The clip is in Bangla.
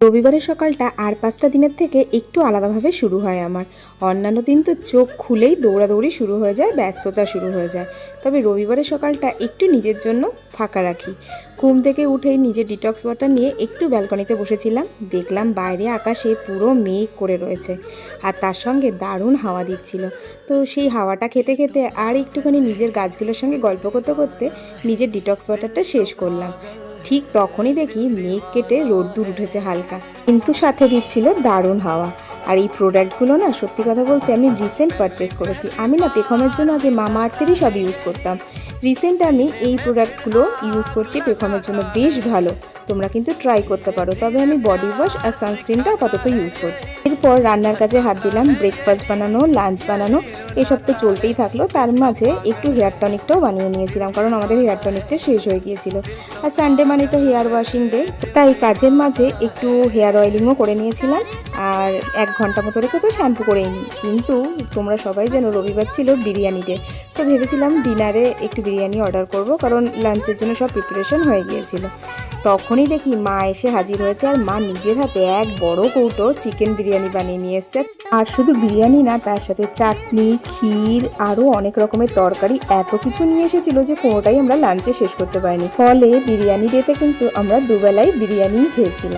রবিবারের সকালটা আর 5টা দিনের থেকে একটু আলাদাভাবে শুরু হয় আমার। অন্যান্য দিন তো চোখ খুলেই দৌড়াদৌড়ি শুরু হয়ে যায়, ব্যস্ততা শুরু হয়ে যায়। তবে রবিবারের সকালটা একটু নিজের জন্য ফাঁকা রাখি। ঘুম থেকে উঠেই নিজের ডিটক্স ওয়াটার নিয়ে একটু ব্যালকনিতে বসেছিলাম। দেখলাম বাইরে আকাশে পুরো মেঘ করে রয়েছে, আর তার সঙ্গে দারুণ হাওয়া দিচ্ছিল। তো সেই হাওয়াটা খেতে খেতে আর একটুখানি নিজের গাছগুলোর সঙ্গে গল্প করতে করতে নিজের ডিটক্স ওয়াটারটা শেষ করলাম। ঠিক তখনই দেখি মেঘ কেটে রোদ্দুর উঠেছে হালকা, কিন্তু সাথে দিচ্ছিল দারুণ হাওয়া। আর এই প্রোডাক্টগুলো না, সত্যি কথা বলতে আমি রিসেন্ট পারচেস করেছি। আমি না পেখমের জন্য আগে মামা আর্থেরই সব ইউজ করতাম। রিসেন্ট আমি এই প্রোডাক্টগুলো ইউজ করছি পেখমের জন্য, বেশ ভালো। তোমরা কিন্তু ট্রাই করতে পারো। তবে আমি বডি ওয়াশ আর সানস্ক্রিনটা আপাতত ইউজ করছি। এরপর রান্নার কাজে হাত দিলাম। ব্রেকফাস্ট বানানো, লাঞ্চ বানানো, এসব তো চলতেই থাকলো। তার মাঝে একটু হেয়ার টনিকটাও বানিয়ে নিয়েছিলাম, কারণ আমাদের হেয়ার টনিকটা শেষ হয়ে গিয়েছিল। আর সানডে মানে তো হেয়ার ওয়াশিং ডে, তাই কাজের মাঝে একটু হেয়ার অয়েলিংও করে নিয়েছিলাম। আর 1 ঘন্টা মতো রেখে তো শ্যাম্পু করেই নিই। কিন্তু তোমরা সবাই জানো রবিবার ছিল বিরিয়ানি ডে, তো ভেবেছিলাম ডিনারে একটু বিরিয়ানি অর্ডার করব, কারণ লাঞ্চের জন্য সব প্রিপারেশন হয়ে গিয়েছিল। তখনই দেখি মা এসে হাজির হয়েছে, আর মা নিজের হাতে এক বড় কৌটো চিকেন বিরিয়ানি বানিয়ে নিয়ে এসছে। আর শুধু বিরিয়ানি না, তার সাথে চাটনি, ক্ষীর, আরও অনেক রকমের তরকারি, এত কিছু নিয়ে এসেছিল যে কোনোটাই আমরা লাঞ্চে শেষ করতে পারিনি। ফলে বিরিয়ানি ডেতে কিন্তু আমরা দুবেলায় বিরিয়ানিই খেয়েছিলাম।